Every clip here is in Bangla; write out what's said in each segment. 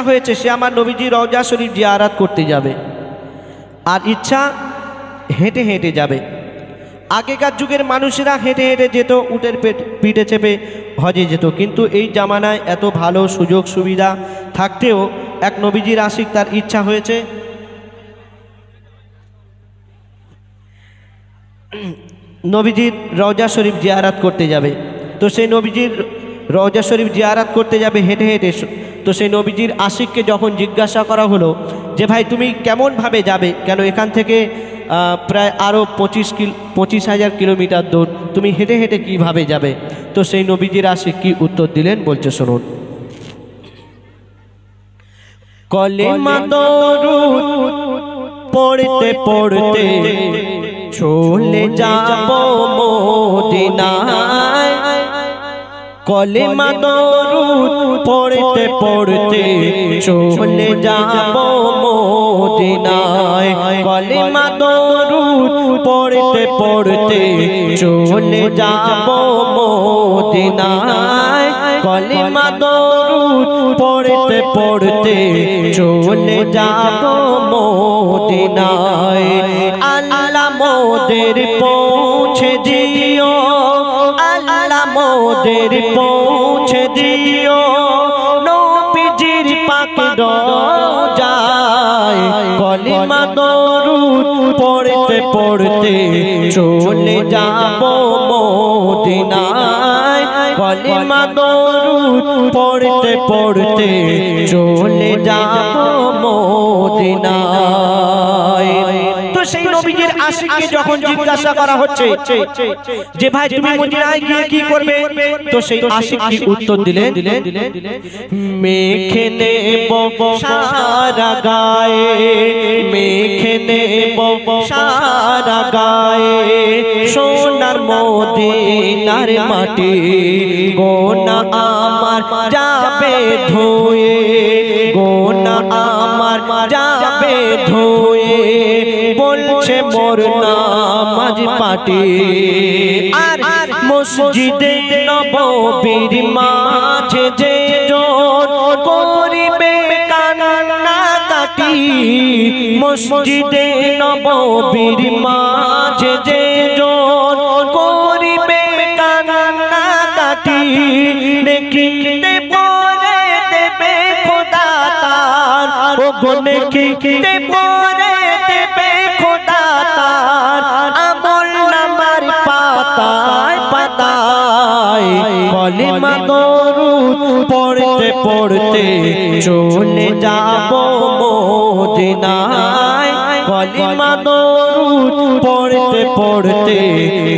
হয়েছে সে আমার নবীজি রওজা শরীফ জিয়ারত করতে যাবে, আর ইচ্ছা হেঁটে হেঁটে যাবে। আগেকার যুগের মানুষেরা হেঁটে হেঁটে যেত, উটের পিঠে চেপে হজে যেত, কিন্তু এই জামানায় এত ভালো সুযোগ সুবিধা থাকতেও এক নবীজির আশিক তার ইচ্ছা হয়েছে নবীজির রওজা শরীফ জিয়ারত করতে যাবে। তো সেই নবীজির রওজা শরীফ জিয়ারত করতে যাবে হেঁটে হেঁটে। তো সেই নবীজির আশিককে যখন জিজ্ঞাসা করা হলো যে ভাই তুমি কেমনভাবে যাবে, কেন এখান থেকে প্রায় আরও 25,000 কিলোমিটার দূর, তুমি হেঁটে হেঁটে কীভাবে যাবে? তো সেই নবীজির আশিক কি উত্তর দিলেন বলছে শুনুন। কলেমা দরুদ পড়তে পড়তে চলে যাব মদিনায়, কলেমা দরুদ পড়তে পড়তে চলে যাব মদিনায়, কলেমা দরুদ পড়তে পড়তে চলে যাব মদিনায়, কলেমা দরুদ পড়তে পড়তে চলে যাব মদিনায়। আল্লাহ মোদের পৌঁছে দিও, আল্লাহ মোদের পৌঁছে দিও নবীজির পাক রওজায়, কলিমা দরুদ পড়তে পড়তে চলে যাব মদিনায়, কলিমা দরুদ পড়তে পড়তে চলে যাব মদিনায়। তো সেই নবীজির আশিককে যখন জিজ্ঞাসা করা হচ্ছে যে ভাই তুমি মদিনায় গিয়ে কি করবে, তো সেই আশিক কি উত্তর দিলেন, মেখে নেব সারা গায়ে, মেখে নেব সারা গায়ে সোনার মদিনার মাটি, গোনা আমার যাবে ধুয়ে, গোনা আমার যাবে ধুয়ে বলছে মোর নামাজ পাটি। আর মসজিদে নববীর মাঝে যে জন করিবে কান্নাকাটি, মসজিদে নববীর মাঝে যে জন করিবে কান্নাকাটি, নেকিতে পরে দেবে খোদা তার, ও গো নেকিতে পরে দেবে খোদা তার, আমল নামার পাতায় পাতায়, কলিমা দরুদ পড়তে পড়তে চলে যাব মদিনায়, কলিমা দরুদ পড়তে পড়তে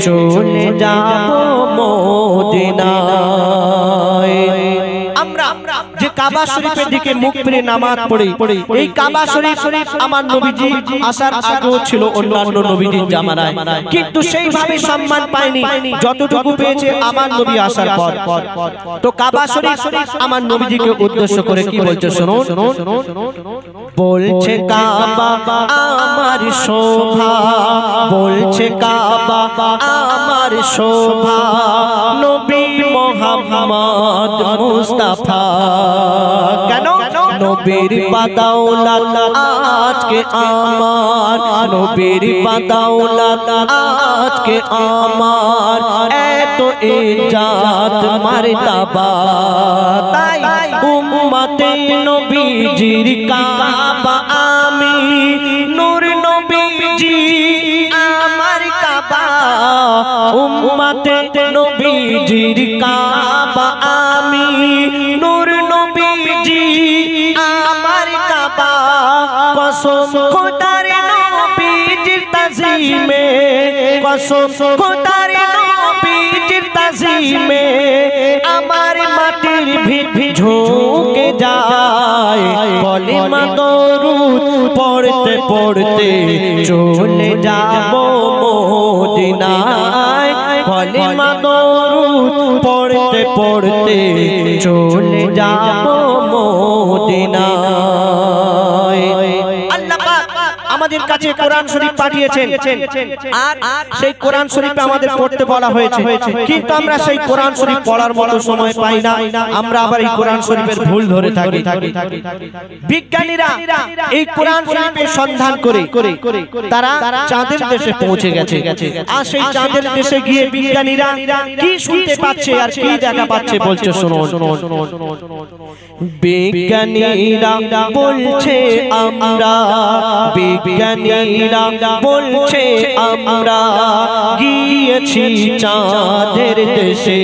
চলে যাব মদিনায়। আমরা যে কাবা শরীফের দিকে মুখ ফিরে নামাজ পড়ি, এই কাবা শরীফ আমার নবীজি আসার আগেও ছিল অন্যান্য নবীজির জামানায়, কিন্তু সেইভাবে সম্মান পায়নি যতটুকু পেয়েছে আমার নবী আসার পর। তো কাবা শরীফ আমার নবীজিকে উদ্দেশ্য করে কি বলছে শুনুন, বলছে কাবা আমার শোভা, বলছে কাবা আমার শোভা, নবী মুহাম্মদ মুস্তাফা, কেন নবীর বাদাওলাত আজকে আমার, নবীর বাদাওলাত আজকে আমার, এত ইজ্জত মারতাবা, তাই উম্মতে নবীজির কাবা আমি, নূর নবীজি আমার কাবা, উম্মতে নবীজির কাবা আমি, নূর নবীজি আমার কাবা, কসম খোদার নবীজির তাজিমে, কসম খোদার নবীজির তাজিমে আমার মাটির ভিত ঝুঁকে যায়, কলিমা দরুদ পড়তে পড়তে চলে যাব মদিনায়, কলিমা দরুদ পড়তে পড়তে চলে যাব মদিনায়। আল্লাহ পাক আমাদের কাছে কোরআন শরীফ পাঠিয়েছেন আর সেই কোরআন শরীফে আমাদের পড়তে বলা হয়েছে, কিন্তু আমরা সেই কোরআন শরীফ পড়ার মতো সময় পাই না। আমরা আবার এই কোরআন শরীফের ভুল ধরে থাকি। বিজ্ঞানীরা এই কোরআন শরীফের সন্ধান করে তারা চাঁদের দেশে পৌঁছে গেছে। আর সেই চাঁদের দেশে গিয়ে বিজ্ঞানীরা কি শুনতে পাচ্ছে আর কি দেখা পাচ্ছে বলছে শুনুন। বিজ্ঞানীরা বলছে আমরা, বিজ্ঞানীরা বলছে আমরা গিয়েছি চাঁদের দেশে।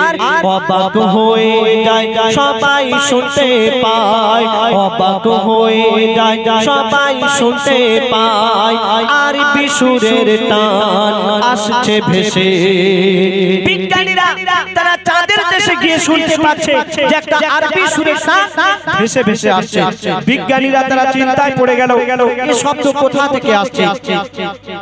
আর অবাক হয়ে যায় সবাই শুনতে পায়, অবাক হয়ে যায় সবাই শুনতে পায়, আর বিশুরের টান আসছে ভেসে। বিজ্ঞানীরা তারা চাঁদের দেশে গিয়ে শুনতে পাচ্ছে যে একটা আরবি সুরের টান ভেসে ভেসে আসছে। বিজ্ঞানীরা তারা চিন্তায় পড়ে গেল, এই শব্দ কোথা থেকে আসছে,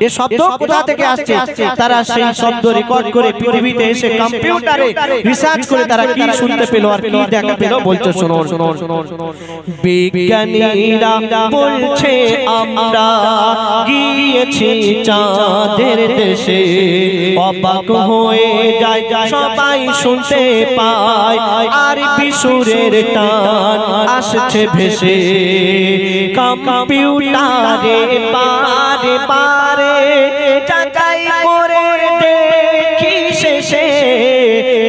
এই শব্দ কোথা থেকে আসছে। তারা সেই শব্দ রেকর্ড করে পৃথিবীতে এসে কম্পিউটারে রিসার্চ করে তারা কি শুনতে পেল আর কি দেখা পেল বলছে শুনুন। বিজ্ঞানীরা বলছে আমরা গিয়েছি চাঁদের দেশে, অবাক হয়ে যায় সবাই শুনতে পায়, আর বিশুরের টান আসছে ভেসে। কম্পিউটারে বারে বারে যাচাই করে দেখি শেষে,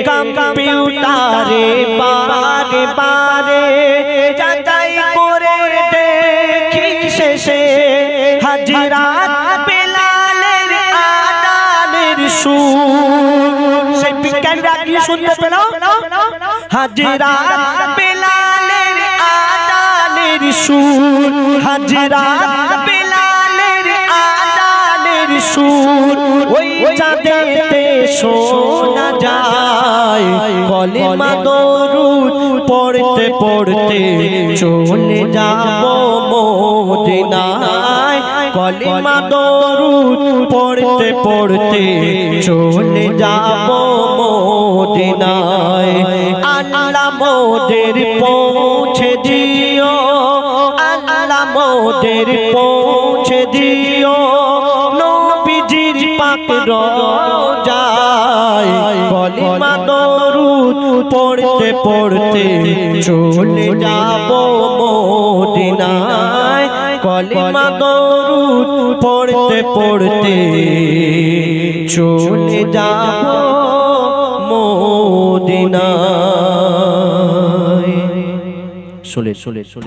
কম্পিউটারে বারে বারে যাচাই করে দেখি শেষে, হাজিরাত বেলালের আযানের সুর। সেই বিজ্ঞানীরা কি শুনতে পেল? হাজিরাত বেলালের আযানের সুর, হাজিরাত বেলালের আযানের সুর। ওই চাঁদেতে শোনা যায় কলেমা দরুদ পড়তে পড়তে চলে যাব মদিনায়, কলেমা দরুদ পড়তে পড়তে চলে যাব মদিনায়। আল্লাহ মোদের পৌঁছে দিও, আল্লাহ মোদের পৌঁছে দিও নবীজির পাক রওজায়, কলেমা দরুদ পড়তে পড়তে চলে যাব মদিনায়, কলেমা দরুদ পড়তে পড়তে চলে যাব মদিনায়।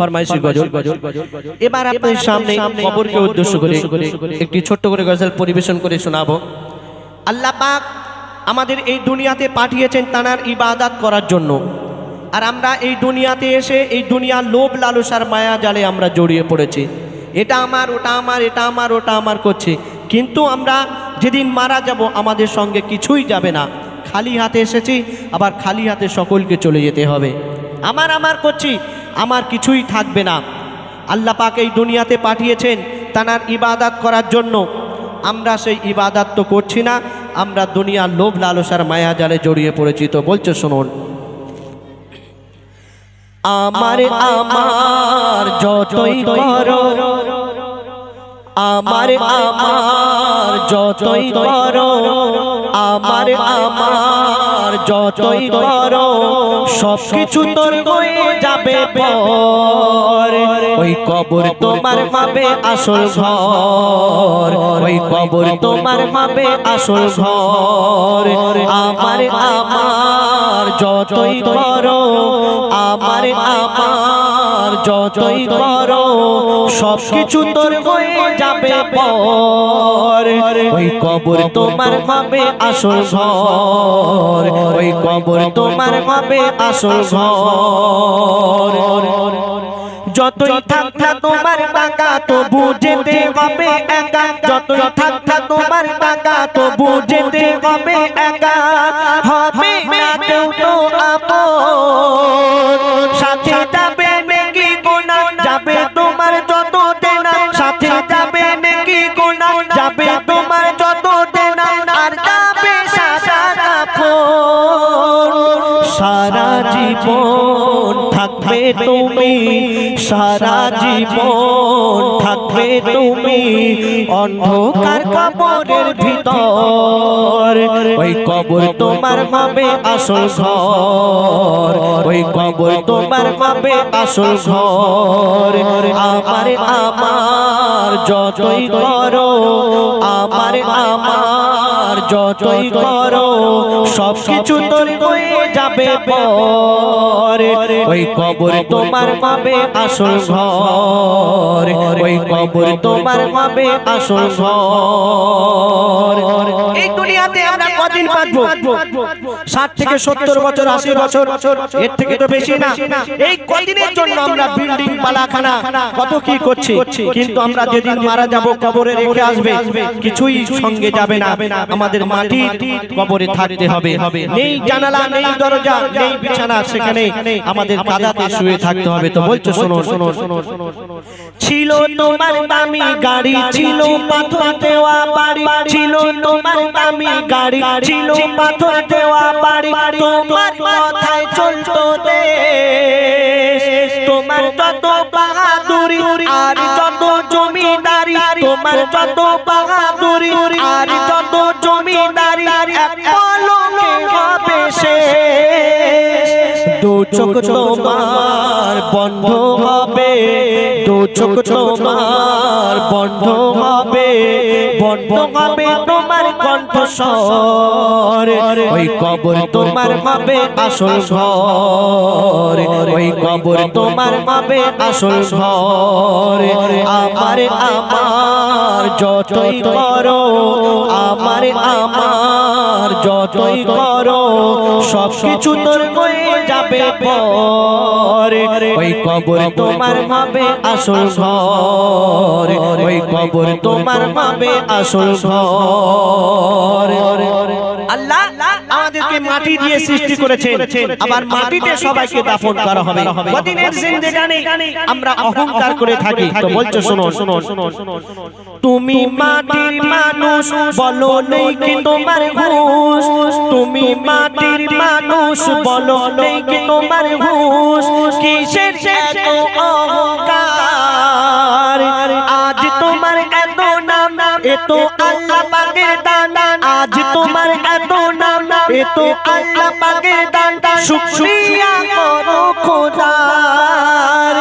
ফরমাইশি গজল। এবার আপনাদের সামনে কবরকে উদ্দেশ্য করে একটি ছোট্ট করে গজল পরিবেশন করে শোনাবো। আল্লাহ পাক আমাদের এই দুনিয়াতে পাঠিয়েছেন তানার ইবাদত করার জন্য, আর আমরা এই দুনিয়াতে এসে এই দুনিয়ার লোভ লালসার মায়া জালে আমরা জড়িয়ে পড়েছি। এটা আমার, ওটা আমার, এটা আমার, ওটা আমার করছি, কিন্তু আমরা যেদিন মারা যাব আমাদের সঙ্গে কিছুই যাবে না। খালি হাতে এসেছি, আবার খালি হাতে সকলকে চলে যেতে হবে। আমার আমার করছি, আমার কিছুই থাকবে না। আল্লাহ পাক এই দুনিয়াতে পাঠিয়েছেন তানার ইবাদত করার জন্য, আমরা সেই ইবাদত তো করছি না, আমরা দুনিয়ার লোভ লালসার মায়া জালে জড়িয়ে পড়েছি। তো বলছে শুনুন। আমার আমার যতই করো, আমার আমার যতই করো, আমার আমার যতই করো, সবকিছু তোর হয়ে যাবে পর। ওই কবর তোমার হবে আসল ঘর, ওই কবর তোমার হবে আসল ঘর। আমার আমার যতই করো, আমার আমার যতই করো, সবকিছু তোর হয়ে যাবে পর। ওই কবর তোমার হবে আসল ঘর, ওই কবর তোমার হবে আসল ঘর। যতই থাক না তোমার টাকা তবু যেতে হবে একা, যতই থাক না তোমার টাকা তবু যেতে হবে একা। হবে না কেউ তো আপন, সাথে যাবে নাকি গোনা, যাবে তোমার যত দেনা, সাথে যাবে নাকি গোনা, যাবে তোমার যত দেনা, আর যাবে সাদা কাফন। সারা জীবন থাকবে থাকবে তুমি সারা জীবন, থাকবে তুমি অন্ধকার কবরের ভিতর। ওই কবর তোমার হবে আসল ঘর, ওই কবর তোমার হবে আসল ঘর। আমার আমার যতই করো, আমার আমার যতই করো, সবকিছু তোর হয়ে যাবে পর। ওই কবর তোমার হবে আসল ঘর, ওই কবর তোমার হবে আসল ঘর। এই দুনিয়াতে আমরা কদিন বাঁচবো? 60 থেকে 70 বছর, 80 বছর, এর থেকে তো বেশি না। এই কদিনের জন্য আমরা বিল্ডিং পালাখানা কত কি করছি, কিন্তু আমরা যেদিন মারা যাব কবরে রেখে আসবে, কিছুই সঙ্গে যাবে না। আমাদের মাটির কবরে থাকতে হবে। নেই জানালা, নেই দরজা, নেই বিছানা, সেখানে আমাদের কাদাতে শুয়ে থাকতে হবে। তো বলছো শোনো শোনো শোনো, ছিল তোমার দামি গাড়ি, ছিল পাথর দেওয়া বাড়ি, ছিল তোমার দামি গাড়ি, ছিল পাথর দেওয়া বাড়ি, তোমার কথায় চলতো দেশ। তোমার যত বাহাদুরি আর যত জমিদারি, তোমার যত বাহাদুরি আর যত জমিদারি, এক পলকে হবে শেষ। দু চোখ তোমার বন্ধ হবে, দু চোখ তোমার বন্ধ হবে, বন্ধ হবে তোমার কণ্ঠস্বর। ওই কবর তোমার হবে আসল ঘর, ওই কবর তোমার হবে আসল ঘর। আমার আমার যতই করো, আমার আমার যতই করো, সবকিছু তোর হয়ে যাবে পর। ওই কবর তোমার হবে আসল ঘর, ওই কবর তোমার হবে আসল ঘর। আল্লাহ আমাদেরকে মাটি দিয়ে সৃষ্টি করেছেন, আবার মাটিতে সবাইকে দাফন করা হবে। কদিনের জিন্দেগানি আমরা অহংকার করে থাকি। তো বলছো শোনো শোনো শোনো, তুমি মাটির মানুষ, বলো নেই কি তোমার হুঁশ? তুমি মাটির মানুষ, বলো নেই কি তোমার হুঁশ? কিসের এত অহংকার? আজ তোমার এত নাম, এ তো আল্লাহ পাকের দান। আজ তোমার এত নাম, এ তো আল্লাহ পাকের দান। শুকরিয়া করো খোদার।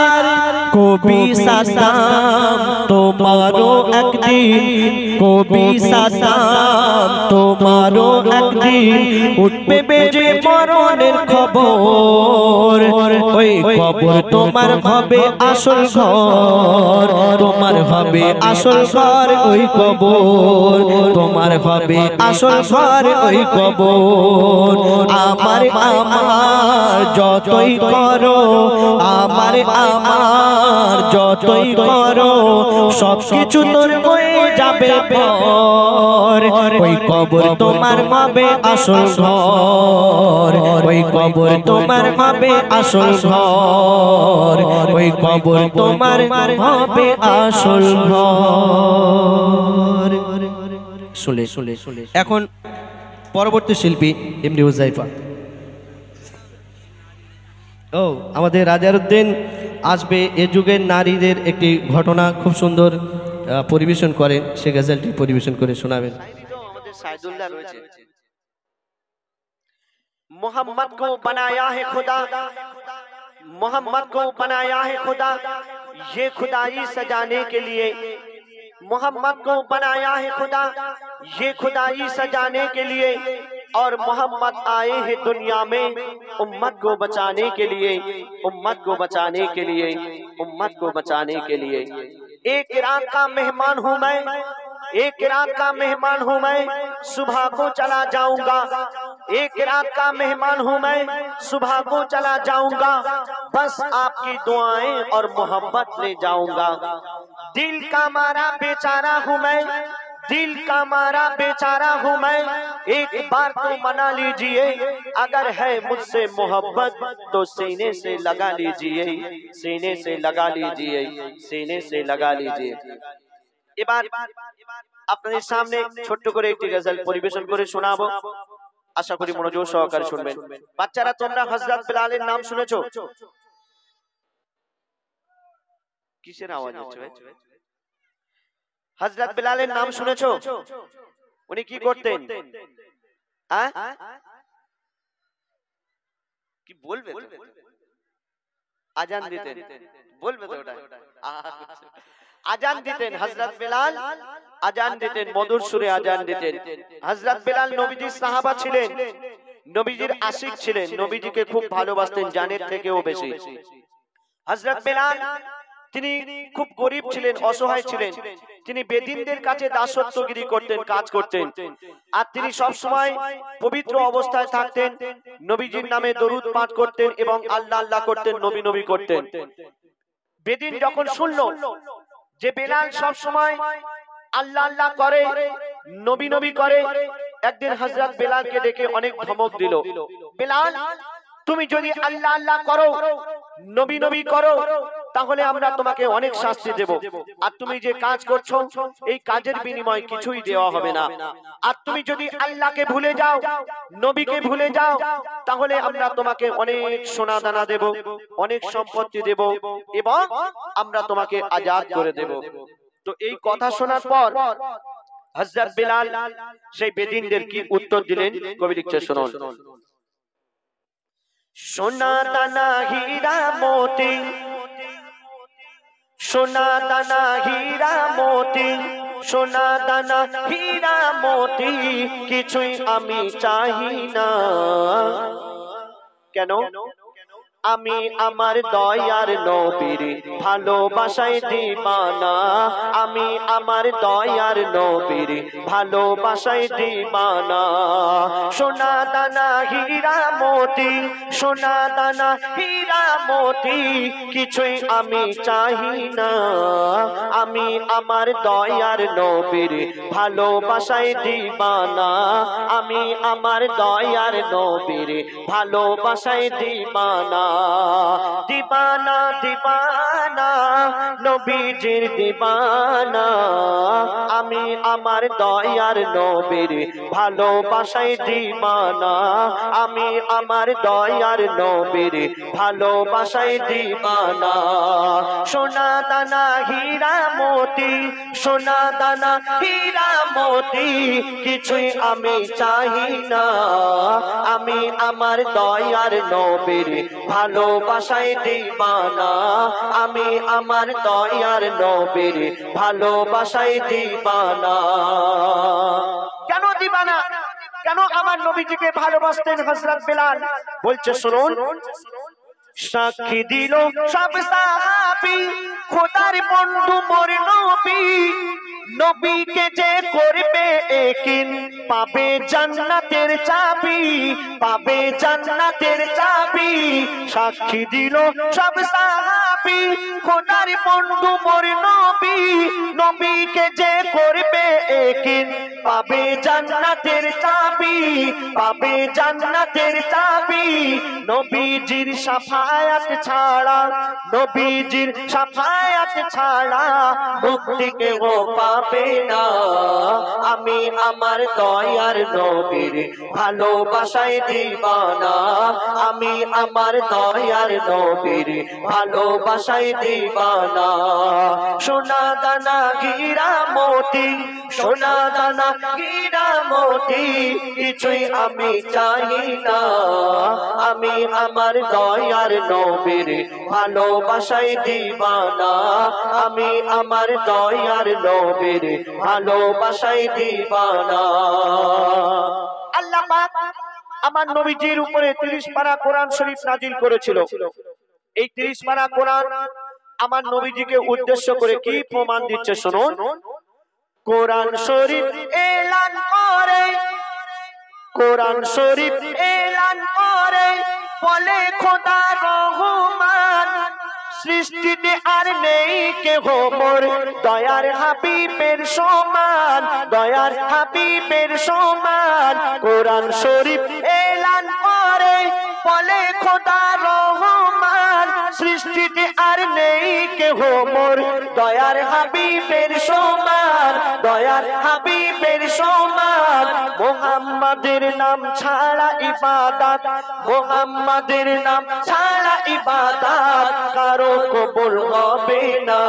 কবি সাদাম তোমারও একদিন, কবি সাদাম তোমারও একদিন উঠবে বেজে মরণের খবর। ওই কবর তোমার হবে আসল ঘর, তোমার হবে আসল ঘর ওই কবর, তোমার হবে আসল ঘর ওই কবর। আমার আমার যতই করো, আমার আমার যতই করো, সবকিছু তোর হয়ে যাবে পর। ওই কবর তোমার হবে আসল ঘর, ওই কবর তোমার হবে আসল ঘর, ওই কবর তোমার হবে আসল ঘর। শুলে শুলে শুলে। এখন পরবর্তী শিল্পী এমডি হুজাইফা। ও আমাদের রাজারউদ্দিন আসবে এ যুগের নারীদের একটি ঘটনা খুব সুন্দর পরিবেশন করেন, সে গজলটি পরিবেশন করে শোনাবেন। আমাদের সাইদুল্লাহ রয়েছে। मोहम्मद को बनाया है खुदा, मोहम्मद को बनाया है खुदा, ये खुदाई सजाने के लिए। मोहम्मद को बनाया है खुदा, ये खुदाई सजाने के लिए। और मोहम्मद आए हैं दुनिया में उम्मत को बचाने के लिए, उम्मत को बचाने के लिए, उम्मत को बचाने के लिए। एक रात का मेहमान हूँ मैं, एक रात का मेहमान हूँ मैं, सुबह को चला जाऊंगा। एक रात का मेहमान हूँ मैं, सुबह को चला जाऊंगा। बस आपकी दुआएं और मोहब्बत ले जाऊंगा। दिल का मारा बेचारा हूँ मैं, दिल का मारा बेचारा हूँ मैं। एक बार तो मना लीजिए, अगर है मुझसे मोहब्बत तो सीने से लगा लीजिए, सीने से लगा लीजिए, सीने से लगा लीजिए। এবার আপনাদের সামনে ছোট্ট করে একটি গজল পরিবেশন করে শোনাবো, আশা করি মনোযোগ সহকারে শুনবেন। বাচ্চারা তোমরা হযরত বিলালের নাম শুনেছো? কিসের আওয়াজ হচ্ছে ভাই? হযরত বিলালের নাম শুনেছো? উনি কি করতেন? কি বলবে? আজান দিতেন। বলবে তো ওটা। আজান দিতেন হযরত বিলাল, আজান দিতেন, মধুর সুরে আজান দিতেন। হযরত বিলাল নবীজির সাহাবা ছিলেন, নবীজির আশিক ছিলেন, নবীজিকে খুব ভালোবাসতেন জানের থেকেও বেশি। হযরত বিলাল তিনি খুব গরীব ছিলেন, অসহায় ছিলেন। তিনি বেদিনদের কাছে দাসত্বগিরি করতেন, কাজ করতেন। আর তিনি সব সময় পবিত্র অবস্থায় থাকতেন, নবীজির নামে দরুদ পাঠ করতেন এবং আল্লাহ আল্লাহ করতেন, নবী নবী করতেন। বেদিন যখন শুনলো যে বিলাল সব সময় আল্লাহ আল্লাহ করে, নবী নবী করে, একদিন হযরত বিলালকে ডেকে অনেক ধমক দিল। বিলাল, তুমি যদি আল্লাহ আল্লাহ করো, নবী নবী করো, তাহলে আমরা তোমাকে অনেক শাস্তি দেব। আর তুমি যে কাজ করছো এই কাজের বিনিময়ে কিছুই দেওয়া হবে না। আর তুমি যদি আল্লাহকে ভুলে যাও, নবীকে ভুলে যাও, তাহলে আমরা তোমাকে অনেক সোনা দানা দেব, অনেক সম্পত্তি দেব এবং আমরা তোমাকে আজাদ করে দেব। তো এই কথা শোনার পর হযরত বিলাল সেই বেদিনদের কি উত্তর দিলেন কবি লিখছে শুনুন। সোনা দানা হীরা মোতি, সোনা দানা হীরা মোতি, সোনা দানা হীরা মোতি কিছুই আমি চাই না। কেন? আমি আমার দয়ার নবীর ভালোবাসায় দিবানা, আমি আমার দয়ার নবীর ভালোবাসায় দিবানা। সোনা দানা হীরা মোতি, সোনা দানা হীরা মোতি কিছুই আমি চাই না। আমি আমার দয়ার নবীর ভালোবাসায় দিবানা, আমি আমার দয়ার নবীর ভালোবাসায় দিবানা। দিবানা দিবানা নবীজির দিবানা, আমি আমার দয়ার নবীর ভালোবাসায় দিবানা, আমি আমার দয়ার নবীর ভালোবাসায় দিবানা। সোনা দানা হীরা মোতি, সোনা দানা হীরা মোতি কিছুই আমি চাই না। আমি আমার দয়ার নবীর ভালোবাসায় দিবানা, আমি আমার দয়ার নবীর ভালোবাসায় দিবানা। কেন দিবানা? কেন আমার নবীজিকে ভালোবাসতেন হযরত বিলাল? বলছে শুনুন। সাক্ষী দিল সব সাহাবী খোদার বন্ধু মোর নবী, নবীকে যে করবে একিন পাবে জান্নাতের চাবি, পাবে জান্নাতের চাবি। সাক্ষী দিল সব সাহাবী খোদার বন্ধু মোর নবী, নবীকে যে করবে একিন পাবে জান্নাতের চাবি, পাবে জান্নাতের চাবি। নবীজির শাফায়াত ছাড়া, নবীজির শাফায়াত ছাড়া মুক্তি কেউ পাবে না। আমি আমার দয়ার নবীর ভালোবাসায় দিবানা, আমি আমার দয়ার নবীর ভালোবাসায় দিবানা। সোনা দানা হীরা মোতি, সোনা দানা হীরা মোতি কিছুই আমি চাই না। আমি আমার দয়ার নবীর ভালোবাসায় দিবানা, আমি আমার দয়ার নবীর ভালোবাসায় দিবানা। আল্লাহ পাক আমার নবীজির উপরে 30 পারা কোরআন শরীফ নাজিল করেছিল। এই 30 পারা কোরআন আমার নবীজিকে উদ্দেশ্য করে কি প্রমাণ দিচ্ছে শুনুন। কোরআন শরীফ এলান করে, কোরআন শরীফ এলান করে বলে খোদা রহমান, সৃষ্টিতে আর নেই কেহ মোর দয়ার হাবিবের সমান, দয়ার হাবিবের সমান। কোরআন শরীফ এলান করে বলে খোদা রহমান, সৃষ্টিতে আর নেই কেহ মোর দয়ার হাবিবের সমান, দয়ার হাবিবের সমান। মুহাম্মাদের নাম ছাড়া ইবাদত, মুহাম্মাদের নাম ছাড়া ইবাদত কারো কবুল কবুল হবে না।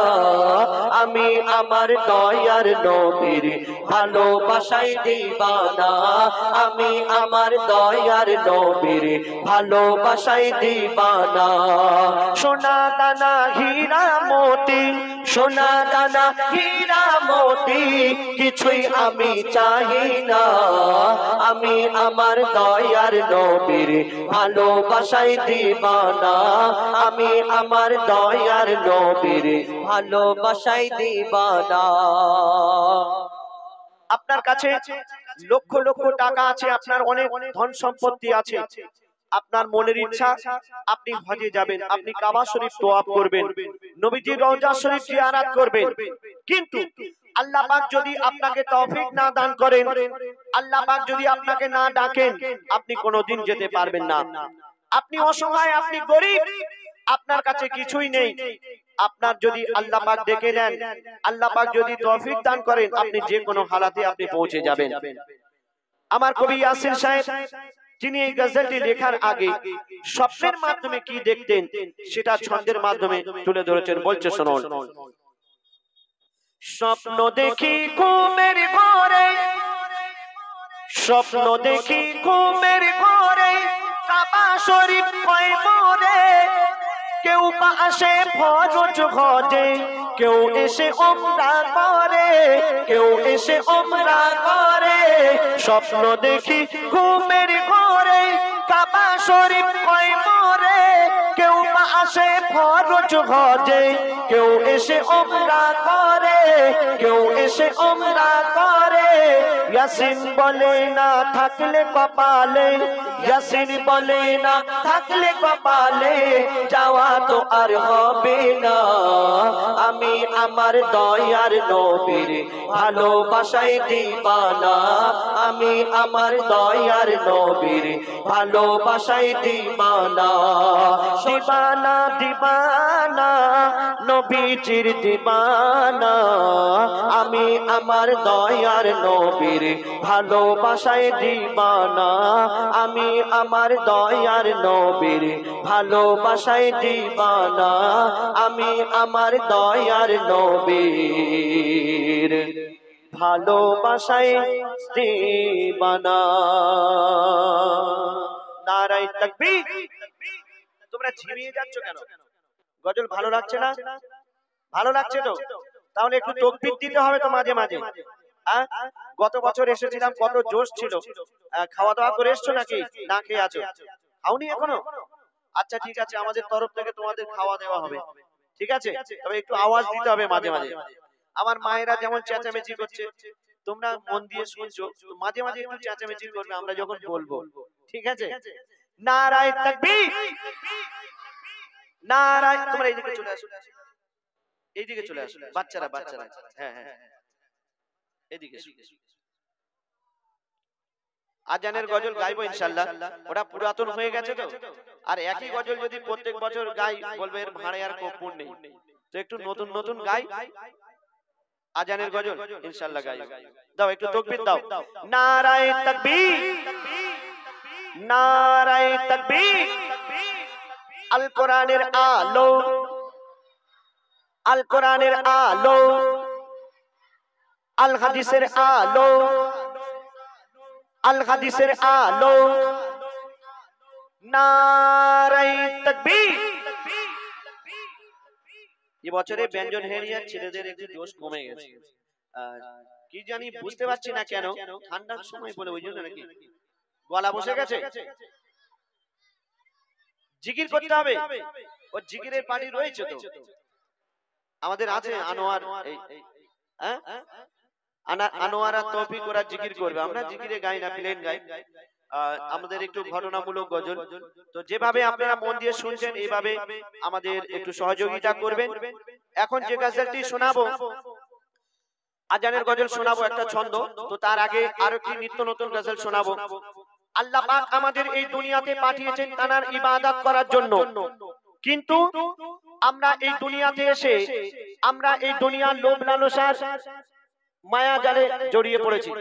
আমি আমার দয়ার নবীর ভালোবাসায় দিবানা, আমি আমার দয়ার নবীর ভালোবাসায় দিবানা। সোনা দানা হীরা মতি, সোনা দানা হীরা মতি কিছুই আমি চাই না। আমি আমার দয়ার নবীর ভালোবাসায় দিবানা, আমি আমার দয়ার নবীর ভালোবাসায় দিবানা। আপনার কাছে লক্ষ লক্ষ টাকা আছে, আপনার অনেক ধন সম্পত্তি আছে, আপনার মনের ইচ্ছা আপনি হজে যাবেন, আপনি কাবা শরীফ তওয়াফ করবেন, নবীজির রওজা শরীফ জিয়ারত করবেন, কিন্তু আল্লাহ পাক যদি আপনাকে তৌফিক না দান করেন, আল্লাহ পাক যদি আপনাকে না ডাকেন, আপনি কোনোদিন যেতে পারবেন না। আপনি অসহায়, আপনি গরীব, আপনার কাছে কিছুই নেই, আপনার যদি আল্লাহ পাক ডেকে নেন, আল্লাহ পাক যদি তৌফিক দান করেন, আপনি যে কোনো হালাতে আপনি পৌঁছে যাবেন। আমার কবি ইয়াসির সাহেব তিনি এই গজলটি লেখার আগে স্বপ্নের মাধ্যমে কি দেখতেন সেটা ছন্দের মাধ্যমে তুলে ধরেছেন। বলছে শুনুন। স্বপ্ন দেখি ঘুমের ঘরে, স্বপ্ন দেখি ঘুমের ঘরে, কাবা শরীফ কয় মোরে, কেউ বা আসে ফরজ হজে, কেউ এসে উমরা করে, কেউ এসে উমরা করে। স্বপ্ন দেখি ঘুমের ঘরে, কাবা শরীফ কয় মোরে, কেউ বা আসে ফরজ হজে, কেউ এসে উমরা করে, কেউ এসে উমরা করে। ইয়াসিন বলে না থাকলে কপালে, ইয়াসিন বলে না থাকলে কপালে, যাওয়া তো আর হবে না। আমি আমার দয়ার নবীর ভালোবাসায় দিবানা, আমি আমার দয়ার নবীর ভালোবাসায় দিবানা। দিবানা দিবানা নবীজির দিবানা, আমি আমার দয়ার নবীর ভালোবাসায় দিবানা, আমি আমার দয়ার নবীর ভালোবাসায় দিবানা, আমি আমার দয়ার নবীর ভালোবাসায় দিবানা। নারায়ে তাকবীর। তোমরা ঝিমিয়ে যাচ্ছ কেন? গজল ভালো লাগছে না? ভালো লাগছে তো? তাহলে একটু তাকবীর দিতে হবে তো মাঝে মাঝে। গত বছর এসেছিলাম, কত জোশ ছিল। খাওয়া দাওয়া করে এসছো নাকি না খেয়ে আছো? খাওনি এখনো? আচ্ছা ঠিক আছে, আমাদের তরফ থেকে তোমাদের খাওয়া দেওয়া হবে, ঠিক আছে? তবে একটু আওয়াজ দিতে হবে মাঝে মাঝে। আমার মায়েরা যেমন চেঁচামেচি করছে, তোমরা মন দিয়ে শুনছো, মাঝে মাঝে একটু চেঁচামেচি করবে আমরা যখন বলবো, ঠিক আছে? নারায়ে তাকবীর, নারায়ে। তোমরা এইদিকে চলে আসো, এইদিকে চলে আসো, বাচ্চারা বাচ্চারা, হ্যাঁ হ্যাঁ এদিকে। আজানের গজল গাইবো ইনশাআল্লাহ, ওটা পুরাতন হয়ে গেছে তো। আর একই গজল যদি প্রত্যেক বছর গাই, বলবে এর ভাড়ে আর কপুর নেই, তো একটু নতুন নতুন গাই। আজানের গজল ইনশাআল্লাহ গাই। দাও একটু তাকবীর দাও। নারায়ে তাকবীর, নারায়ে তাকবীর। আল কোরআনের আলো, আল কোরআনের আলো, আল হাদিসের আলো, আল হাদিসের আলো। নারায়ে তাকবীর। এই বছরে ব্যঞ্জন হেরিয়ার ছেলেদের একটু জোশ কমে গেছে, কি জানি বুঝতে পারছি না কেন। ঠান্ডার সময় বলে ওই জন্য নাকি গলা বসে গেছে। জিকির করতে হবে, ও জিকিরের পার্টি রয়েছে তো আমাদের, আছে আনোয়ার, আনোয়ার আর তৌফিক ওরা জিকির করবে। আমরা জিকিরে গাই না, প্লেন গাই। আমাদের একটু ঘটনামূলক গজল, তো যেভাবে আপনারা মন দিয়ে শুনছেন এইভাবে আমাদের একটু সহযোগিতা করবেন। এখন যে গজলটি শোনাবো, আজানের গজল শোনাবো একটা ছন্দ, তো তার আগে আরো কি নিত্য নতুন গজল শোনাবো। আল্লাহ পাক আমাদের এই দুনিয়াতে পাঠিয়েছেন তার ইবাদত করার জন্য, কিন্তু আমরা এই দুনিয়াতে এসে আমরা এই দুনিয়ার লোভ লালসার মায়া জালে জড়িয়ে পড়েছি।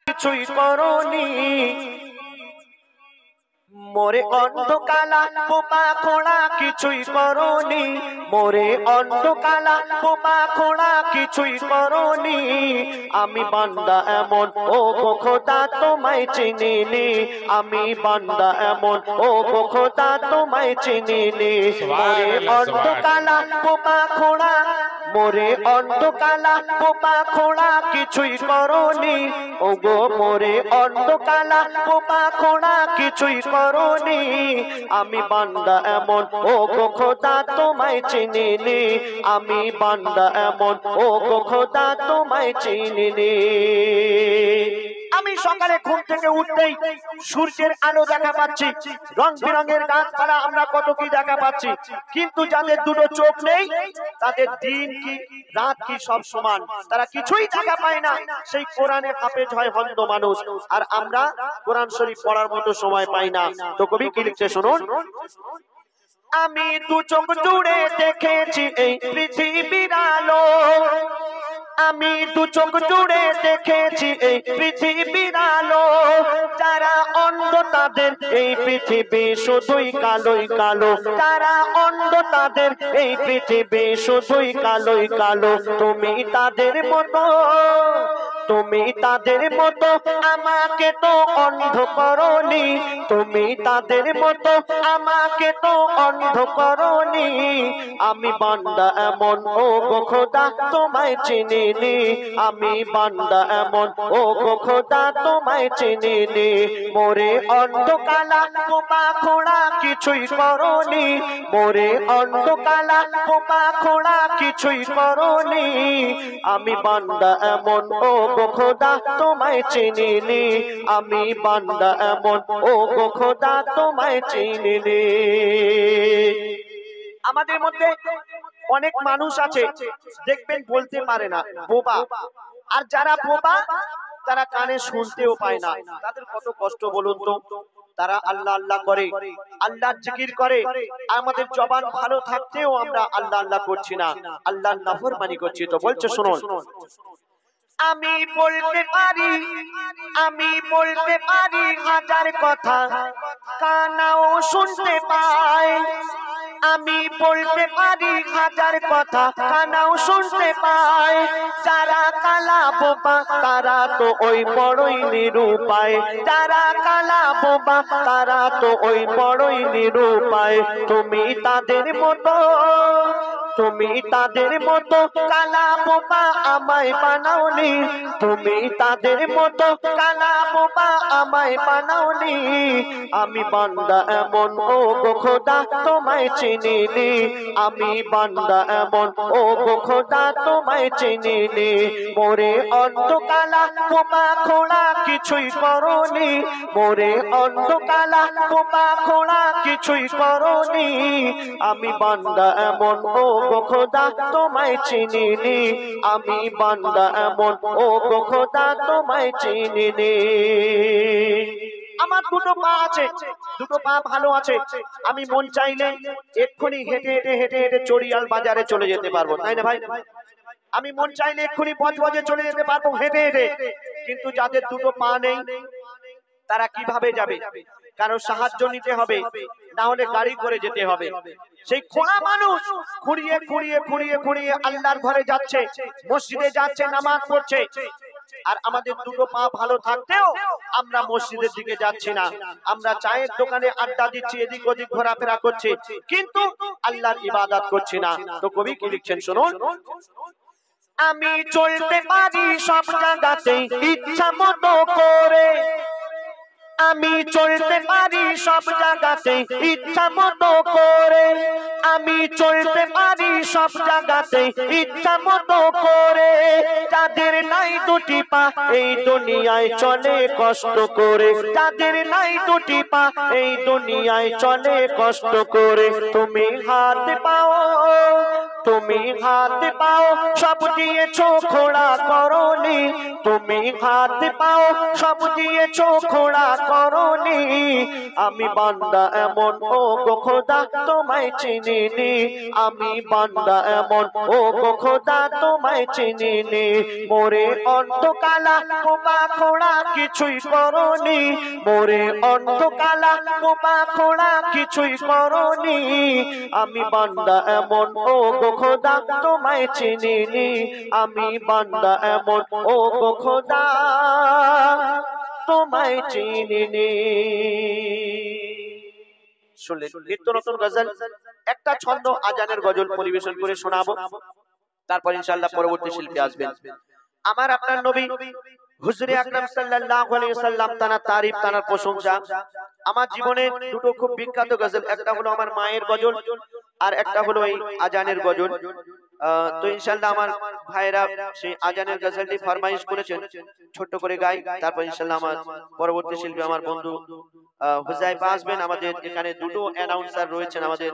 কিছুই করনি মোরে অন্ধ কালা বোবা খোড়া কিছুই করনি, মোরে অন্ধ কালা বোবা খোড়া কিছুই করনি। আমি বান্দা এমন ও গো খোদা তোমায় চিনিনি, আমি বান্দা এমন ও গো খোদা তোমায় চিনিনি। মোরে অন্ধ কালা বোবা খোড়া, মোরে অন্ধ কালা বোবা খোড়া কিছুই করনি, ও গো মোরে অন্ধ কালা বোবা খোড়া কিছুই করনি। আমি বান্দা এমন ও গো খোদা তোমায় চিনিনি, আমি বান্দা এমন ও গো খোদা তোমায় চিনিনি। আমি সকালে ঘুম থেকে উঠতেই সূর্যের আলো দেখা পাচ্ছি, রং বেরঙের গাছপালা আমরা কত কি দেখা পাচ্ছি, কিন্তু যাদের দুটো চোখ নেই তাদের দিন কি রাত কি সব সমান, তারা কিছুই দেখা পায় না। সেই কোরআনে হাফেজ হয় অন্ধ মানুষ, আর আমরা কোরআন শরীফ পড়ার মতো সময় পাই না। তো কবি কি লিখছে শুনুন, আমি দু চোখ জুড়ে দেখেছি এই পৃথিবীর আলো, আমি দু চোখ জুড়ে দেখেছি এই পৃথিবীর আলো। যারা অন্ধ তাদের এই পৃথিবী শুধুই কালোই কালো, যারা অন্ধ তাদের এই পৃথিবী শুধুই কালোই কালো। তুমি তাদের মতো, তুমি তাদের মতো আমাকে তো অন্ধ করনি, তুমি তাদের মতো আমাকে তো অন্ধ করনি। আমি বান্দা এমন ও গো খোদা তোমায় চিনিনি, আমি বান্দা এমন ও গো খোদা তোমায় চিনিনি। মোরে অন্ধ কালা বোবা খোড়া কিছুই করনি, মোরে অন্ধ কালা বোবা খোড়া কিছুই করনি। আমি বান্দা এমন ও গো খোদা তোমায় চিনিনি, আমি বান্দা এমন ও গো খোদা তোমায় চিনিনি। আমাদের মধ্যে অনেক মানুষ আছে দেখবেন বলতে পারে না, বোবা। আর যারা বোবা তারা কানে শুনতেও পায় না, তাদের কত কষ্ট বলুন তো। তারা আল্লাহ আল্লাহ করে, আল্লাহর জিকির করে, আমাদের জবান ভালো থাকতেও আমরা আল্লাহ আল্লাহ করছি না, আল্লাহর নাফরমানি করছি। তো বলছে শুনুন, আমি বলতে পারি, আমি বলতে পারি হাজার কথা, কানাও শুনতে পায়। আমি বলতে পারি হাজার কথা, কানাও শুনতে পায়। যারা কালা বোবা তারা তো ওই বড়ই নিরুপায়, যারা কালা বোবা তারা তো ওই বড়ই নিরুপায়। তুমি তাদের মতো, তুমি তাদের মতো কালা বোবা আমায় বানাওনি, তুমি তাদের মতো কালা বোবা আমায় বানাওনি। আমি বান্দা এমন ও গো খোদা তোমায় চিনিনি, আমি বান্দা এমন ও গো খোদা তোমায় চিনিনি। মোরে অন্ধ কালা বোবা খোড়া কিছুই করনি, মোরে অন্ধ কালা বোবা খোড়া কিছুই করনি। আমি বান্দা এমন ও গো খোদা তোমায় চিনিনি, আমি বান্দা এমন ও গো খোদা তোমায় চিনিনি। আমার দুটো পা আছে, দুটো পা ভালো আছে, আমি মন চাইলে এক্ষুনি হেঁটে হেঁটে হেঁটে হেঁটে চড়িয়াল বাজারে চলে যেতে পারবো, তাই না ভাই? আমি মন চাইলে এক্ষুনি বজবজে চলে যেতে পারবো হেঁটে হেঁটে। কিন্তু যাদের দুটো পা নেই তারা কিভাবে যাবে? কারো সাহায্য নিতে হবে, না হলে গাড়ি করে যেতে হবে। সেই খোড়া মানুষ খুঁড়িয়ে খুঁড়িয়ে খুঁড়িয়ে খুঁড়িয়ে আল্লাহর ঘরে যাচ্ছে, মসজিদে যাচ্ছে, নামাজ পড়ছে। আর আমাদের দুটো পা ভালো থাকতেও আমরা মসজিদের দিকে যাচ্ছি না, আমরা চায়ের দোকানে আড্ডা দিচ্ছি, এদিক ওদিক ঘোরাফেরা করছি, কিন্তু আল্লাহর ইবাদত করছি না। তো কবি কি লিখছেন শুনুন, আমি চলতে পারি সব জায়গাতে ইচ্ছা মতো করে, আমি চলতে পারি সব জায়গাতে ইচ্ছা মতো করে, আমি চলতে পারি সব জায়গাতে ইচ্ছা মতো করে। যাদের নাই দুটি পা এই দুনিয়ায় চলে কষ্ট করে, যাদের নাই দুটি পা এই দুনিয়ায় চলে কষ্ট করে। তুমি হাত পাও, তুমি হাত পাও সব দিয়েছো খোড়া করনি, তুমি হাত পাও সব দিয়েছো খোড়া করনি। আমি বান্দা এমন ও গো খোদা তোমায় চিনিনি, আমি বান্দা এমন ও গো খোদা তোমায় চিনিনি। মোরে অন্ধকালা কোপা খোড়া কিছুই করনি, মোরে অন্ধকালা কোপা খোড়া কিছুই করনি। আমি বান্দা এমন ও গো খোদা তোমায় চিনিনি, আমি বান্দা এমন ও গো খোদা তোমায় চিনিনি। শুনলেন নিত্য নতুন গজল, একটা ছন্দ আজানের গজল পরিবেশন করে শোনাবো, তারপর ইনশাআল্লাহ পরবর্তী শিল্পী আসবেন। আমার আপনার নবী হুজুরে আকরাম সাল্লাল্লাহু আলাইহি ওয়াসাল্লাম তানার তারিফ, তানার প্রশংসা। আমার জীবনে দুটো খুব বিখ্যাত গজল, একটা হলো আমার মায়ের গজল আর একটা হলো এই আজানের গজল। তো ইনশাআল্লাহ আমার ভাইরা সেই আজানের গজলটি ফরমাইশ করেছেন, ছোট করে গাই, তারপর ইনশাআল্লাহ আমার পরবর্তী শিল্পী আমার বন্ধু হুজাইফা আসবেন। আমাদের এখানে দুটো অ্যানাউন্সার রয়েছেন, আমাদের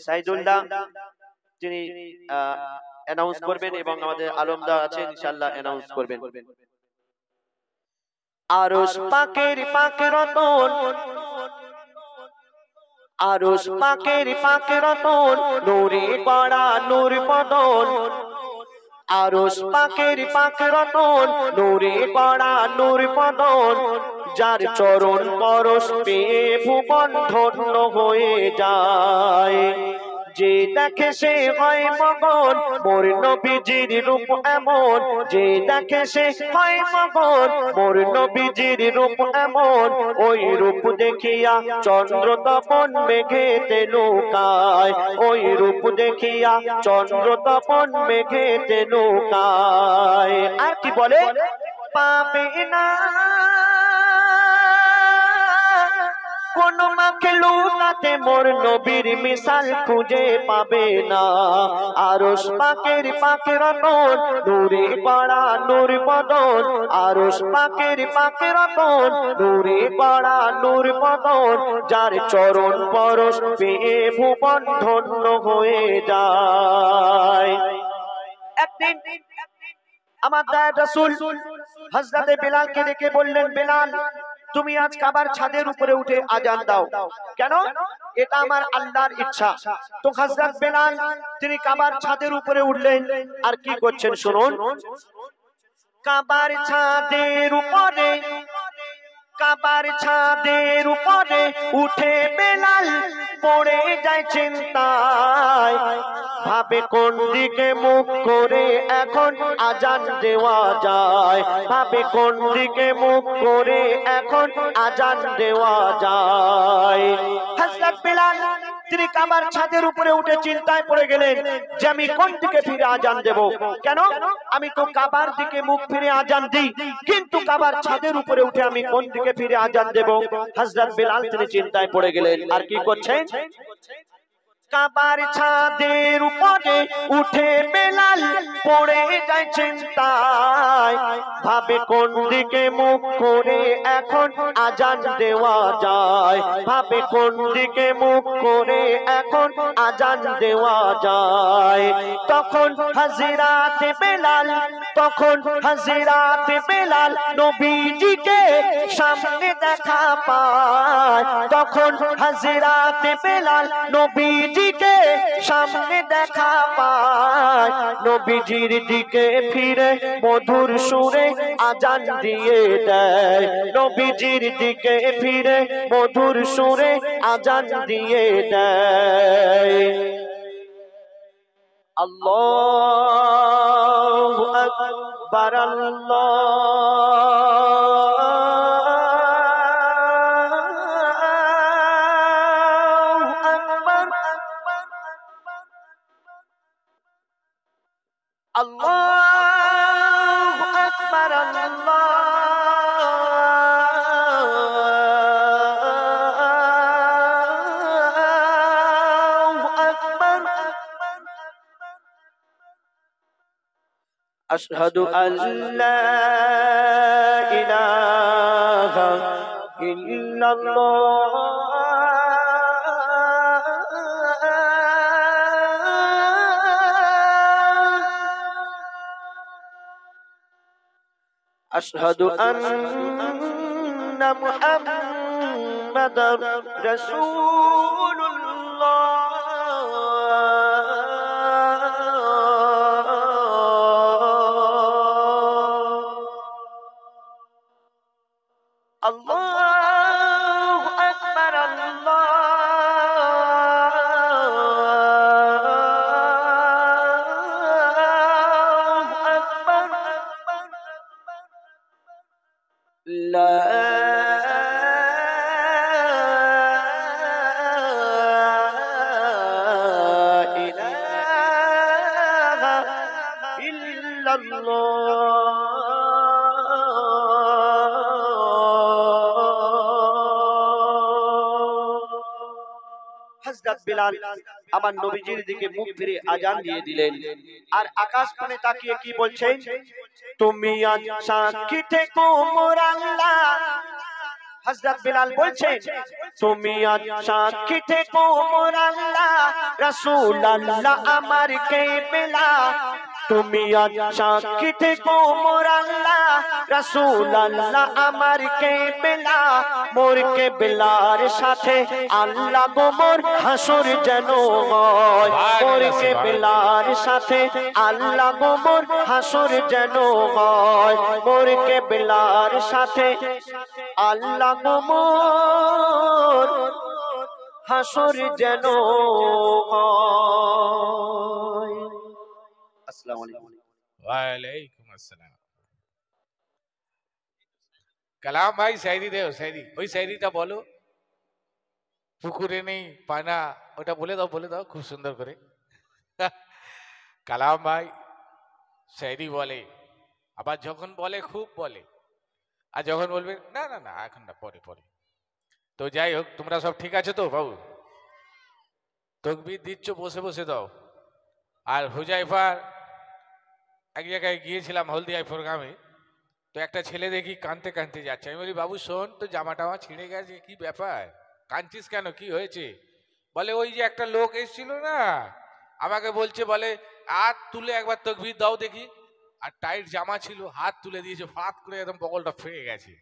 সাইদুল্লাহ তিনি অ্যানাউন্স করবেন এবং আমাদের আলমদা আছেন ইনশাআল্লাহ অ্যানাউন্স করবেন। আরশ পাকের পাকে রতন, আরশ পাকের পাকে রতন, নূরে গড়া নূর বদন। আরশ পাকের পাকে রতন, নূরে গড়া নূর বদন। যার চরণ পরশ পেয়ে ভুবন ধন্য হয়ে যায়, যে দেখে সে হয় মগন। মোর নবীজির রূপ এমন, যে দেখে সে হয় মগন। মোর নবীজির রূপ এমন, ওই রূপ দেখিয়া চন্দ্র তপন মেঘেতে লুকায়, ওই রূপ দেখিয়া চন্দ্র তপন মেঘেতে লুকায়। আর কি বলে, পাবে না কোন মাখলুকাতে মোর নবীর মিসাল খুঁজে পাবে না। আরশ পাকের পাকে রতন, নূরে গড়া নূর বদন। আরশ পাকের পাকে রতন, নূরে গড়া নূর বদন। যার চরণ পরশ পেয়ে ভুবন ধন্য হয়ে যায়। একদিন আমার দয়ার রাসূল হযরতে বেলালকে ডেকে বললেন, বেলাল তুমি আজ কাবার ছাদের উপরে উঠে আজান দাও। কেন? এটা আমার আল্লাহর ইচ্ছা। তো হযরত বেলাল তিনি কাবার ছাদের উপরে উঠলেন, আর কি করছেন শুনুন। কাবার ছাদের উপরে, কাবার ছাদের উপরে উঠে বেলাল পড়ে যায় চিন্তায়। ভাবে কোন দিকে মুখ করে এখন আজান দেওয়া যায়, ভাবে কোন দিকে মুখ করে এখন আজান দেওয়া যায়। হযরত বেলাল তিনি কাবার ছাদের উপরে উঠে চিন্তায় পড়ে গেলেন যে আমি কোন দিকে ফিরে আজান দেব। কেন? আমি তো কাবার দিকে মুখ ফিরে আজান দিই, কিন্তু কাবার ছাদের উপরে উঠে আমি কোন দিকে ফিরে আজান দেব। হযরত বেলাল তিনি চিন্তায় পড়ে গেলেন, আর কি করছেন, কাবার ছাদের উপরে উঠে বেলাল পড়ে যায় চিন্তায়। ভাবে কোন দিকে মুখ করে এখন আজান দেওয়া যায়, ভাবে কোন দিকে মুখ করে এখন আজান দেওয়া যায়। তখন হযরতে বেলাল, তখন হযরতে বেলাল নবীজিকে সামনে দেখা পায়। তখন হযরতে বেলাল নবীজিকে সামনে দেখা পায়। নবীজির দিকে ফিরে মধুর সুরে আজান দিয়ে দেয়, নবীজির দিকে ফিরে মধুর সুরে আজান দিয়ে দেয়। আল্লাহু আকবার, আল্লাহু আকবার, আল্লাহু আকবার। আশহাদু আল্লা ইলাহা ইল্লাল্লাহ, আশহাদু আন্না মুহাম্মাদার রাসূলুল্লাহ। আল্লাহু আকবার, আল্লাহু আকবার, লা ইলাহা ইল্লাল্লাহ। হযরত বিলাল আমার নবীজির দিকে মুখ ফিরে আজান দিয়ে দিলেন, আর আকাশ পানে তাকিয়ে কি বলছেন? তুমি আজ সাক্ষী থেকো মোর আল্লাহ। হযরত বিলাল বলছেন, তুমি আজ সাক্ষী থেকো মোর আল্লাহ, রাসূল আল্লাহ আমার কেবলা। তুমি আজ সাক্ষী থেকো মোর আল্লাহ, রাসূল আল্লাহ আমার কেবলা। মোর কেবলার সাথে আল্লাহ গো মোর হাসর যেন হয়। মোর কেবলার সাথে আল্লাহ গো মোর হাসর যেন হয়। মোর কেবলার সাথে আল্লাহ গো মোর হাসর যেন হয়। আসসালামু আলাইকুম। ওয়ালাইকুম আসসালাম। কালাম ভাই শায়রি দেও, শায়রি, ওই শায়রিটা বলো। পুকুরে নেই পানা, ওটা বলে দাও খুব সুন্দর করে। কালাম ভাই শায়রি বলে, আবার যখন বলে খুব বলে, আর যখন বলবে না না না এখন না, পরে পরে। তো যাই হোক, তোমরা সব ঠিক আছে তো বাবু? তকবীর দিচ্ছ বসে বসে দাও। আর হুজাইফার এক জায়গায় গিয়েছিলাম হলদিয়ায় প্রোগ্রামে, তো একটা ছেলে দেখি কাঁদতে কাঁদতে যাচ্ছে। আমি বলি, বাবু শোন, তো জামা টামা ছিঁড়ে গেছে, কি ব্যাপার, কাঁদছিস কেন, কি হয়েছে? বলে, ওই যে একটা লোক এসেছিল না, আমাকে বলছে, বলে হাত তুলে একবার তকবীর দাও দেখি। আর টাইট জামা ছিল, হাত তুলে দিয়েছে, ফাত করে একদম বগলটা ফেটে গেছে।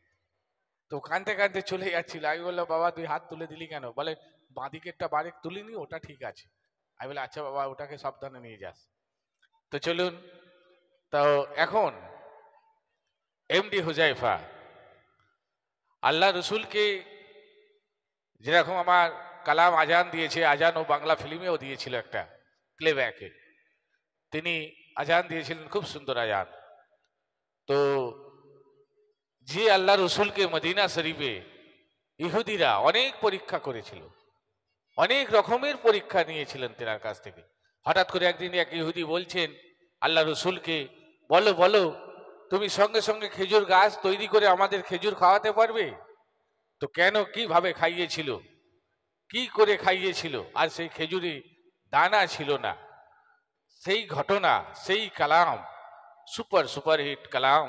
তো কাঁদতে কাঁদতে চলে যাচ্ছিল। আমি বললাম, বাবা তুই হাত তুলে দিলি কেন? বলে, বাঁদিকেরটা বারেক তুলিনি, ওটা ঠিক আছে। আমি বলে, আচ্ছা বাবা, ওটাকে সাবধানে নিয়ে যাস। তো চলুন, তো এখন এমডি হুজাইফা আল্লাহ রসুলকে যেরকম আমার কালাম আজান দিয়েছে, আজান ও বাংলা ফিল্মেও দিয়েছিল একটা প্লেব্যাকে, তিনি আজান দিয়েছিলেন, খুব সুন্দর আজান। তো যে আল্লাহ রসুলকে মদিনা শরীফে ইহুদিরা অনেক পরীক্ষা করেছিল, অনেক রকমের পরীক্ষা নিয়েছিলেন তেনার কাছ থেকে। হঠাৎ করে একদিন এক ইহুদি বলছেন আল্লাহ রসুলকে, বলো বলো, তুমি সঙ্গে সঙ্গে খেজুর গাছ তৈরি করে আমাদের খেজুর খাওয়াতে পারবে? তো কেন, কিভাবে খাইয়েছিল, কি করে খাইয়েছিল, আর সেই খেজুরে দানা ছিল না, সেই ঘটনা, সেই কালাম, সুপার সুপার হিট কালাম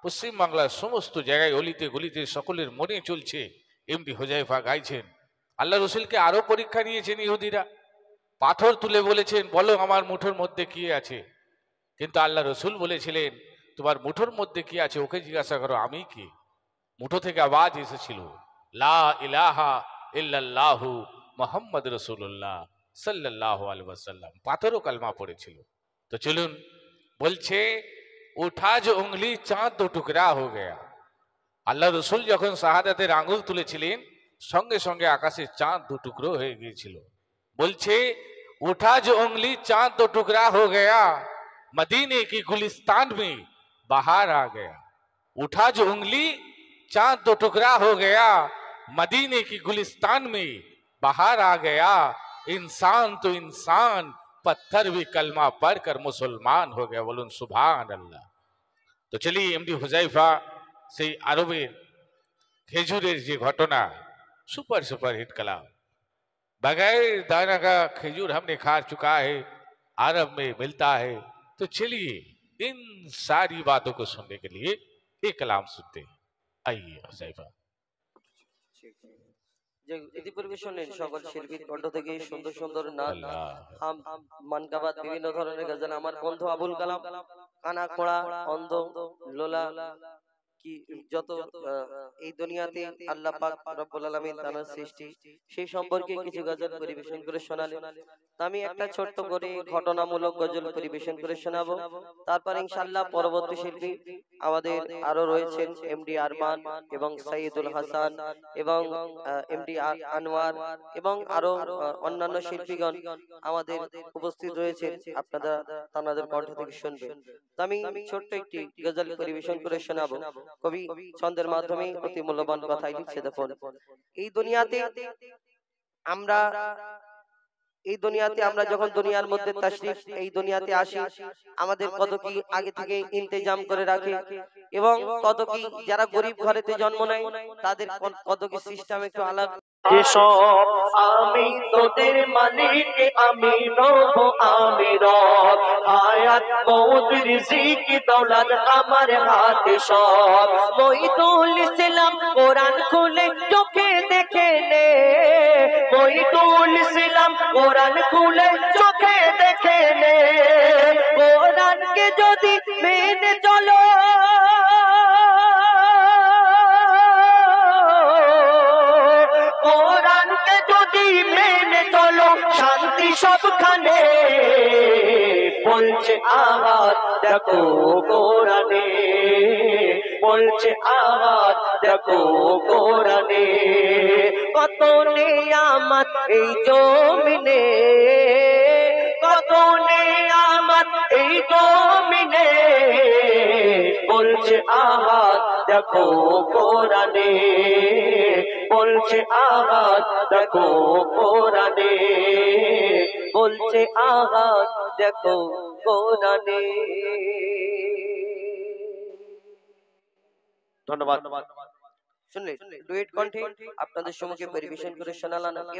পশ্চিমবাংলার সমস্ত জায়গায় অলিতে গলিতে সকলের মনে চলছে। এমডি হুজাইফা গাইছেন। আল্লাহ রসুলকে আরো পরীক্ষা নিয়েছেন ইহুদিরা, পাথর তুলে বলেছেন, বলো আমার মুঠোর মধ্যে কি আছে। কিন্তু আল্লাহ রসুল বলেছিলেন, তোমার মুঠোর মধ্যে কি আছে ওকে জিজ্ঞাসা করো, আমি কি। মুঠো থেকে আওয়াজ এসেছিল, লা ইলাহা ইল্লাল্লাহু মুহাম্মদ রাসূলুল্লাহ সাল্লাল্লাহু আলাইহি ওয়াসাল্লাম। পাথরও কালমা পড়েছিল। তো চলুন, বলছে, উঠা যে উंगली চাঁদ দো টুকরা হো গয়া। আল্লাহ রসুল যখন শাহাদাতের আঙ্গুল তুলেছিলেন, সঙ্গে সঙ্গে আকাশে চাঁদ দু টুকরো হয়ে গিয়েছিল। বলছে, উঠা যে उंगली চাঁদ দো টুকরা হো গয়া, मदीने की गुलिस्तान में बाहर आ गया। उठा जो उंगली चांद दो टुकड़ा हो गया, मदीने की गुलिस्तान में बाहर आ गया। इंसान तो इंसान, पत्थर भी कलमा पढ़कर मुसलमान हो गया। बोलून सुभान अल्लाह। तो चलिए एमडी हुजाइफा से आरबेर खेजुरेर जे घटना, सुपर सुपर हिट कलाम। बगैर दाना का खेजूर हमने खा चुका है, अरब में मिलता है। तो चलिए इन सारी बातों को सुनने के लिए एक कलाम सुनते हैं। आइए हुजैफा। যে ইতিপূর্বে শুনলেন সকল শিল্পীর কণ্ঠ থেকে সুন্দর সুন্দর নাচ, अल्लाह হাম, মানকাবাত, বিভিন্ন ধরনের গান। আমার বন্ধু আবুল কালাম কানা খোড়া অন্ধ লোলা কি যত এই দুনিয়াতে আল্লাহ পাক রব্বুল আলামিন তার সৃষ্টি সেই সম্পর্কে কিছু গজল পরিবেশন করে শোনালেন। তো আমি একটা ছোট্ট করে ঘটনামূলক গজল পরিবেশন করে শোনাবো। তারপর ইনশাআল্লাহ পরবর্তী শিল্পী আমাদের আরো রয়েছেন এমডি আরমান এবং সাইয়দুল হাসান এবং এমডি আনোয়ার এবং আরো অন্যান্য শিল্পীগণ আমাদের উপস্থিত রয়েছেন। আপনারা তাদের কণ্ঠ থেকে শুনবেন। তো আমি ছোট্ট একটি গজল পরিবেশন করে শোনাবো। কবি ছন্দের মাধ্যমে অতি মূল্যবান কথাই লিখছে। দেখুন, এই দুনিয়াতে আমরা এই দুনিয়াতে আমরা যখন দুনিয়ার মধ্যে তাশরিফ এই দুনিয়াতে আসি, আমাদের কত কি আগে থেকে ইন্তেজাম করে রাখে এবং কত কি যারা গরিব ঘরেতে জন্ম নেয় তাদের কত কি সিস্টেম একটু আলাদা। সব আমি তোদের মালিক, আমি রব, আমি রব, হায়াত মৌত রিজিক দৌলত আমার হাতে সব। মহিদুল ইসলাম কোরআন খুলে চোখে দেখে নে, মহিদুল ইসলাম কোরআন খুলে চোখে দেখে নে, কোরআনকে যদি মেনে চলো, কোরআনকে যদি মেনে চলো, শান্তি সবখানে। বলছে আওয়াজ দেখো কোরআনে, বলছে আওয়াজ দেখো কোরআনে, কত নিয়ামত এই জমিনে, কত নিয়ামত এই জমিনে। বলছে আওয়াজ দেখো কোরআনে, বলছে আওয়াজ দেখো কোরআনে, বলছে আওয়াজ দেখো কোরআনে। ধন্যবাদ। শুনলেন ডুয়েট কণ্ঠে আপনাদের সম্মুখে পরিবেশন করে শোনালাম।